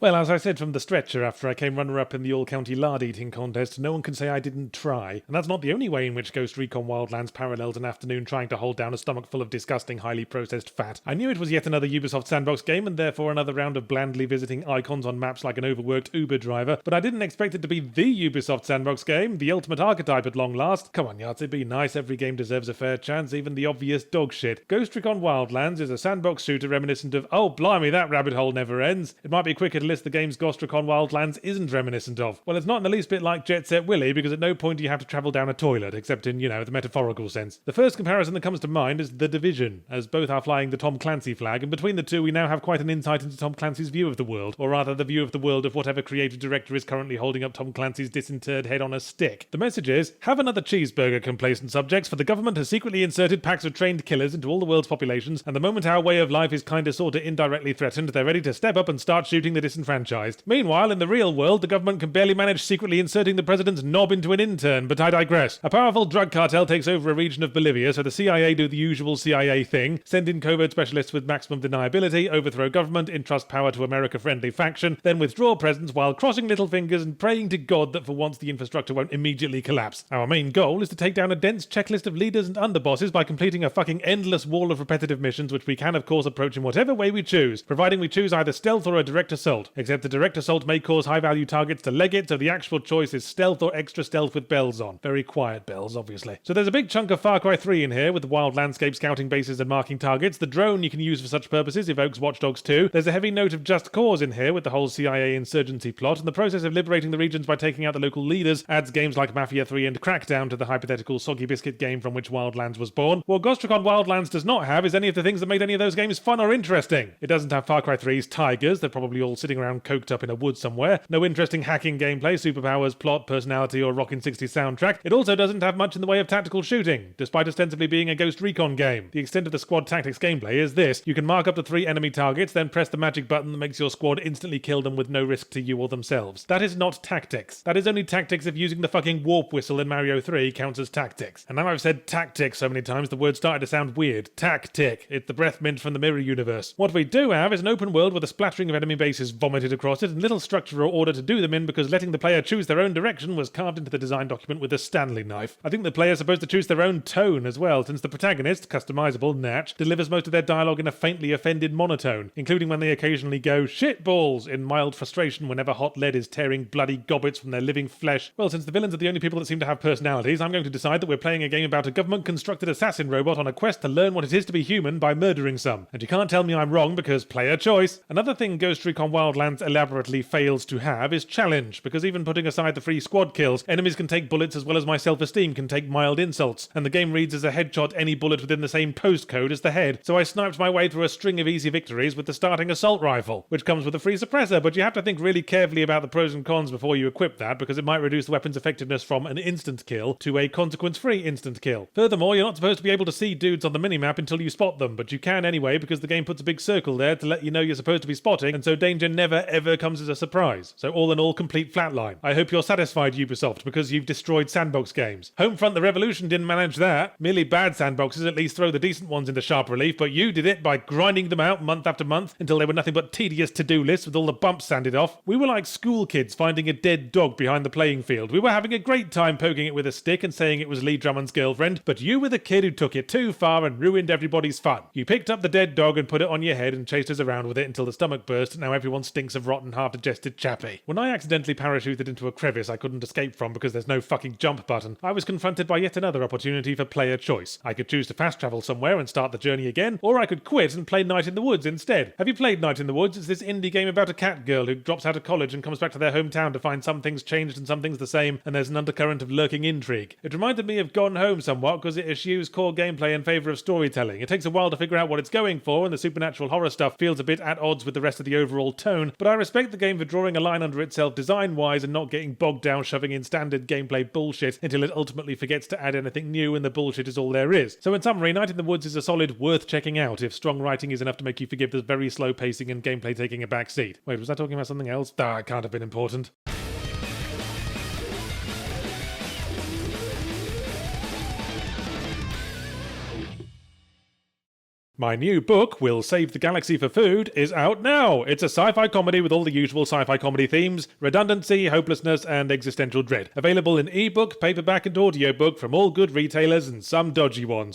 Well, as I said from the stretcher after I came runner-up in the all-county lard eating contest, no one can say I didn't try. And that's not the only way in which Ghost Recon Wildlands parallels an afternoon trying to hold down a stomach full of disgusting, highly processed fat. I knew it was yet another Ubisoft sandbox game and therefore another round of blandly visiting icons on maps like an overworked Uber driver, but I didn't expect it to be the Ubisoft sandbox game, the ultimate archetype at long last. Come on, Yahtzee, be nice, every game deserves a fair chance, even the obvious dog shit. Ghost Recon Wildlands is a sandbox shooter reminiscent of, oh blimey, that rabbit hole never ends. It might be quicker to list the games Ghost Recon Wildlands isn't reminiscent of. Well, it's not in the least bit like Jet Set Willy, because at no point do you have to travel down a toilet, except in, the metaphorical sense. The first comparison that comes to mind is The Division, as both are flying the Tom Clancy flag, and between the two we now have quite an insight into Tom Clancy's view of the world, or rather the view of the world of whatever creative director is currently holding up Tom Clancy's disinterred head on a stick. The message is, have another cheeseburger, complacent subjects, for the government has secretly inserted packs of trained killers into all the world's populations, and the moment our way of life is kinda sorta indirectly threatened, they're ready to step up and start shooting the disenfranchised. Meanwhile, in the real world, the government can barely manage secretly inserting the president's knob into an intern, but I digress. A powerful drug cartel takes over a region of Bolivia, so the CIA do the usual CIA thing, send in covert specialists with maximum deniability, overthrow government, entrust power to America-friendly faction, then withdraw presence while crossing little fingers and praying to God that for once the infrastructure won't immediately collapse. Our main goal is to take down a dense checklist of leaders and underbosses by completing a fucking endless wall of repetitive missions which we can of course approach in whatever way we choose, providing we choose either stealth or a direct assault, except the direct assault may cause high-value targets to leg it, so the actual choice is stealth or extra stealth with bells on. Very quiet bells, obviously. So there's a big chunk of Far Cry 3 in here, with the wild landscape scouting bases and marking targets. The drone you can use for such purposes evokes Watch Dogs 2. There's a heavy note of Just Cause in here, with the whole CIA insurgency plot, and the process of liberating the regions by taking out the local leaders adds games like Mafia 3 and Crackdown to the hypothetical soggy biscuit game from which Wildlands was born. What Ghost Recon Wildlands does not have is any of the things that made any of those games fun or interesting. It doesn't have Far Cry 3's tigers, they're probably all sitting around coked up in a wood somewhere. No interesting hacking gameplay, superpowers, plot, personality, or Rockin' 60s soundtrack. It also doesn't have much in the way of tactical shooting, despite ostensibly being a Ghost Recon game. The extent of the squad tactics gameplay is this: you can mark up to 3 enemy targets, then press the magic button that makes your squad instantly kill them with no risk to you or themselves. That is not tactics. That is only tactics if using the fucking warp whistle in Mario 3 counts as tactics. And now I've said tactics so many times the word started to sound weird. Tactic. It's the breath mint from the Mirror universe. What we do have is an open world with a splattering of enemy bases vomited across it and little structure or order to do them in, because letting the player choose their own direction was carved into the design document with a Stanley knife. I think the player's supposed to choose their own tone as well, since the protagonist, customizable Natch, delivers most of their dialogue in a faintly offended monotone, including when they occasionally go shit balls in mild frustration whenever hot lead is tearing bloody gobbets from their living flesh. Well, since the villains are the only people that seem to have personalities, I'm going to decide that we're playing a game about a government-constructed assassin robot on a quest to learn what it is to be human by murdering some. And you can't tell me I'm wrong, because player choice. Another thing Ghost Recon Wildlands elaborately fails to have is challenge, because even putting aside the free squad kills, enemies can take bullets as well as my self-esteem can take mild insults, and the game reads as a headshot any bullet within the same postcode as the head, so I sniped my way through a string of easy victories with the starting assault rifle, which comes with a free suppressor, but you have to think really carefully about the pros and cons before you equip that, because it might reduce the weapon's effectiveness from an instant kill to a consequence-free instant kill. Furthermore, you're not supposed to be able to see dudes on the minimap until you spot them, but you can anyway, because the game puts a big circle there to let you know you're supposed to be spotting, and so danger never ever comes as a surprise. So all in all, complete flatline. I hope you're satisfied, Ubisoft, because you've destroyed sandbox games. Homefront the Revolution didn't manage that. Merely bad sandboxes at least throw the decent ones into sharp relief, but you did it by grinding them out month after month until they were nothing but tedious to-do lists with all the bumps sanded off. We were like school kids finding a dead dog behind the playing field. We were having a great time poking it with a stick and saying it was Lee Drummond's girlfriend, but you were the kid who took it too far and ruined everybody's fun. You picked up the dead dog and put it on your head and chased us around with it until the stomach burst, and now everyone stinks of rotten, half-digested chappy. When I accidentally parachuted into a crevice I couldn't escape from because there's no fucking jump button, I was confronted by yet another opportunity for player choice. I could choose to fast travel somewhere and start the journey again, or I could quit and play Night in the Woods instead. Have you played Night in the Woods? It's this indie game about a cat girl who drops out of college and comes back to their hometown to find some things changed and some things the same, and there's an undercurrent of lurking intrigue. It reminded me of Gone Home somewhat because it eschews core gameplay in favour of storytelling. It takes a while to figure out what it's going for, and the supernatural horror stuff feels a bit at odds with the rest of the overall tone, but I respect the game for drawing a line under itself design-wise and not getting bogged down shoving in standard gameplay bullshit until it ultimately forgets to add anything new and the bullshit is all there is. So in summary, Night in the Woods is a solid worth checking out if strong writing is enough to make you forgive the very slow pacing and gameplay taking a back seat. Wait, was I talking about something else? It can't have been important. My new book, Will Save the Galaxy for Food, is out now. It's a sci-fi comedy with all the usual sci-fi comedy themes: redundancy, hopelessness, and existential dread. Available in ebook, paperback, and audiobook from all good retailers and some dodgy ones.